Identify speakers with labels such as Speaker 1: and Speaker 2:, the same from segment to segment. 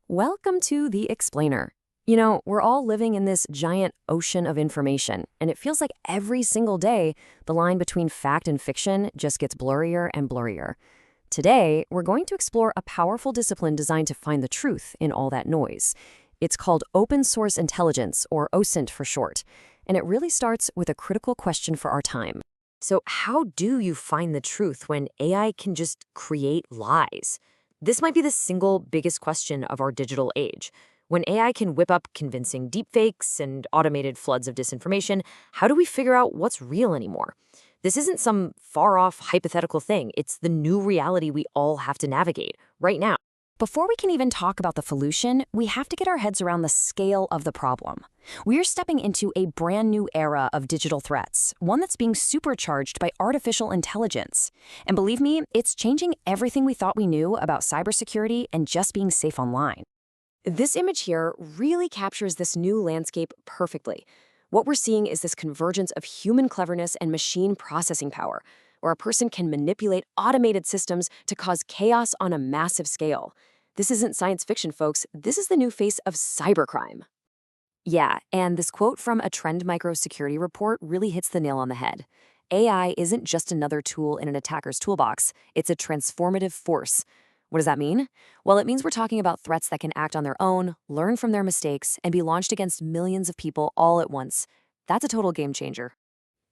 Speaker 1: Welcome to The Explainer. We're all living in this giant ocean of information, and it feels like every single day, the line between fact and fiction just gets blurrier and blurrier. Today, we're going to explore a powerful discipline designed to find the truth in all that noise. It's called open source intelligence, or OSINT for short, and it really starts with a critical question for our time. So how do you find the truth when AI can just create lies? This might be the single biggest question of our digital age. When AI can whip up convincing deepfakes and automated floods of disinformation, how do we figure out what's real anymore? This isn't some far-off hypothetical thing. It's the new reality we all have to navigate right now. Before we can even talk about the solution, we have to get our heads around the scale of the problem. We're stepping into a brand new era of digital threats, one that's being supercharged by artificial intelligence. And believe me, it's changing everything we thought we knew about cybersecurity and just being safe online. This image here really captures this new landscape perfectly. What we're seeing is this convergence of human cleverness and machine processing power, where a person can manipulate automated systems to cause chaos on a massive scale. This isn't science fiction, folks. This is the new face of cybercrime. Yeah, and this quote from a Trend Micro security report really hits the nail on the head. AI isn't just another tool in an attacker's toolbox. It's a transformative force. What does that mean? Well, it means we're talking about threats that can act on their own, learn from their mistakes, and be launched against millions of people all at once. That's a total game changer.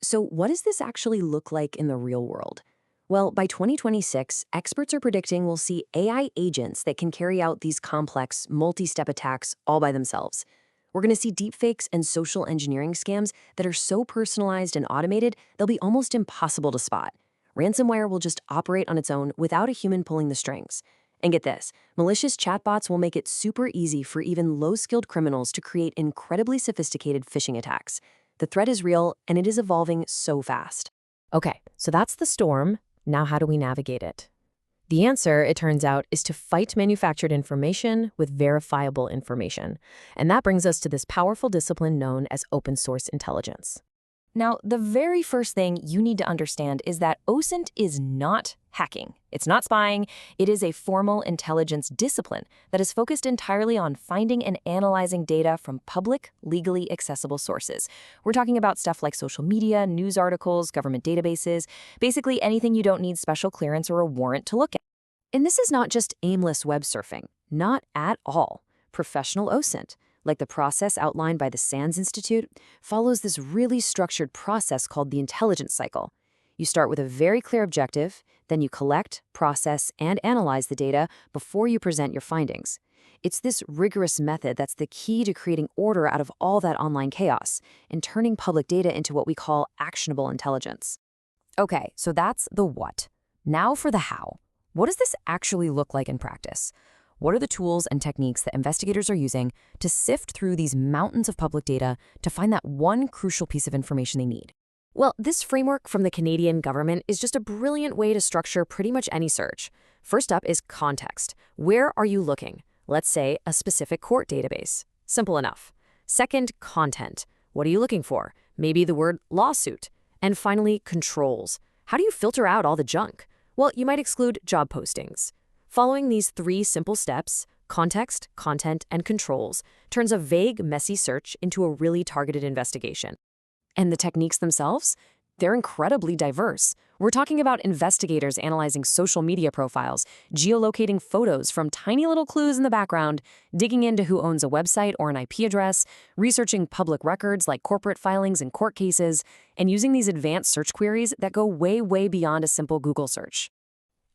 Speaker 1: So what does this actually look like in the real world? Well, by 2026, experts are predicting we'll see AI agents that can carry out these complex, multi-step attacks all by themselves. We're going to see deepfakes and social engineering scams that are so personalized and automated, they'll be almost impossible to spot. Ransomware will just operate on its own without a human pulling the strings. And get this, malicious chatbots will make it super easy for even low-skilled criminals to create incredibly sophisticated phishing attacks. The threat is real, and it is evolving so fast. Okay, so that's the storm. Now how do we navigate it? The answer, it turns out, is to fight manufactured information with verifiable information. And that brings us to this powerful discipline known as open source intelligence. Now, the very first thing you need to understand is that OSINT is not hacking. It's not spying. It is a formal intelligence discipline that is focused entirely on finding and analyzing data from public, legally accessible sources. We're talking about stuff like social media, news articles, government databases, basically anything you don't need special clearance or a warrant to look at. And this is not just aimless web surfing. Not at all. Professional OSINT, like the process outlined by the SANS Institute, follows this really structured process called the intelligence cycle. You start with a very clear objective, then you collect, process, and analyze the data before you present your findings. It's this rigorous method that's the key to creating order out of all that online chaos and turning public data into what we call actionable intelligence. Okay, so that's the what. Now for the how. What does this actually look like in practice? What are the tools and techniques that investigators are using to sift through these mountains of public data to find that one crucial piece of information they need? Well, this framework from the Canadian government is just a brilliant way to structure pretty much any search. First up is context. Where are you looking? Let's say a specific court database. Simple enough. Second, content. What are you looking for? Maybe the word lawsuit. And finally, controls. How do you filter out all the junk? Well, you might exclude job postings. Following these three simple steps, context, content, and controls, turns a vague, messy search into a really targeted investigation. And the techniques themselves? They're incredibly diverse. We're talking about investigators analyzing social media profiles, geolocating photos from tiny little clues in the background, digging into who owns a website or an IP address, researching public records like corporate filings and court cases, and using these advanced search queries that go way, way beyond a simple Google search.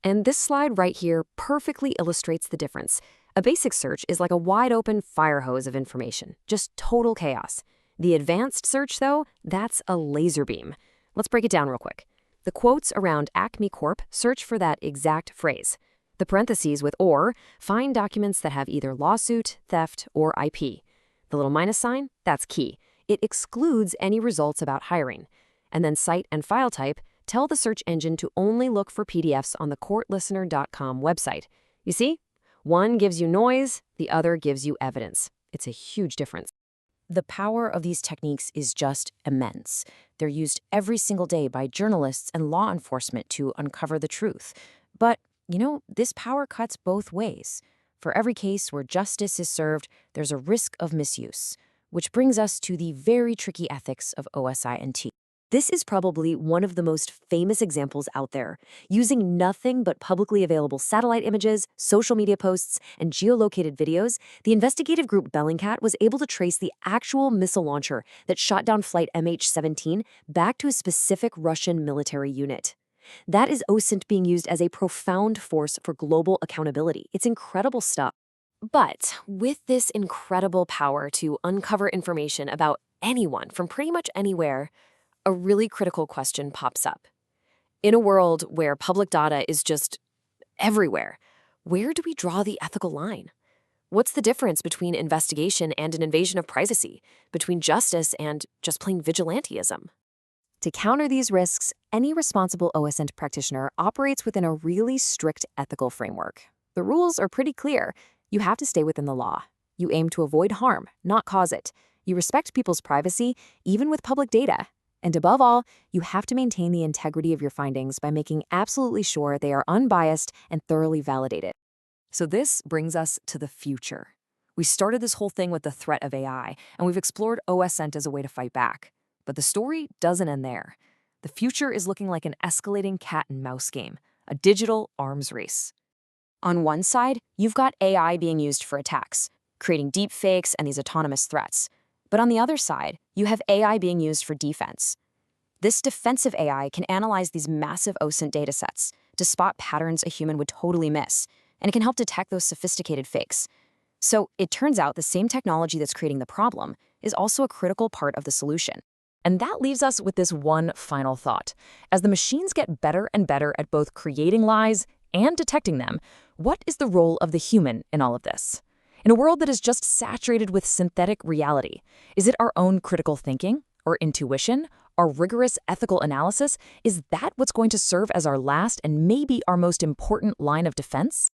Speaker 1: And this slide right here perfectly illustrates the difference. A basic search is like a wide-open fire hose of information, just total chaos. The advanced search, though, that's a laser beam. Let's break it down real quick. The quotes around Acme Corp search for that exact phrase. The parentheses with "or" find documents that have either lawsuit, theft, or IP. The little minus sign, that's key. It excludes any results about hiring. And then cite and file type tell the search engine to only look for PDFs on the courtlistener.com website. You see? One gives you noise, the other gives you evidence. It's a huge difference. The power of these techniques is just immense. They're used every single day by journalists and law enforcement to uncover the truth. But, this power cuts both ways. For every case where justice is served, there's a risk of misuse, which brings us to the very tricky ethics of OSINT. This is probably one of the most famous examples out there. Using nothing but publicly available satellite images, social media posts, and geolocated videos, the investigative group Bellingcat was able to trace the actual missile launcher that shot down flight MH17 back to a specific Russian military unit. That is OSINT being used as a profound force for global accountability. It's incredible stuff. But with this incredible power to uncover information about anyone from pretty much anywhere, a really critical question pops up. In a world where public data is just everywhere, where do we draw the ethical line? What's the difference between investigation and an invasion of privacy, between justice and just plain vigilantism? To counter these risks, any responsible OSINT practitioner operates within a really strict ethical framework. The rules are pretty clear. You have to stay within the law. You aim to avoid harm, not cause it. You respect people's privacy, even with public data. And above all, you have to maintain the integrity of your findings by making absolutely sure they are unbiased and thoroughly validated. So this brings us to the future. We started this whole thing with the threat of AI, and we've explored OSINT as a way to fight back. But the story doesn't end there. The future is looking like an escalating cat-and-mouse game, a digital arms race. On one side, you've got AI being used for attacks, creating deepfakes and these autonomous threats. But on the other side, you have AI being used for defense. This defensive AI can analyze these massive OSINT datasets to spot patterns a human would totally miss, and it can help detect those sophisticated fakes. So it turns out the same technology that's creating the problem is also a critical part of the solution. And that leaves us with this one final thought. As the machines get better and better at both creating lies and detecting them, what is the role of the human in all of this? In a world that is just saturated with synthetic reality, is it our own critical thinking, our intuition, our rigorous ethical analysis? Is that what's going to serve as our last and maybe our most important line of defense?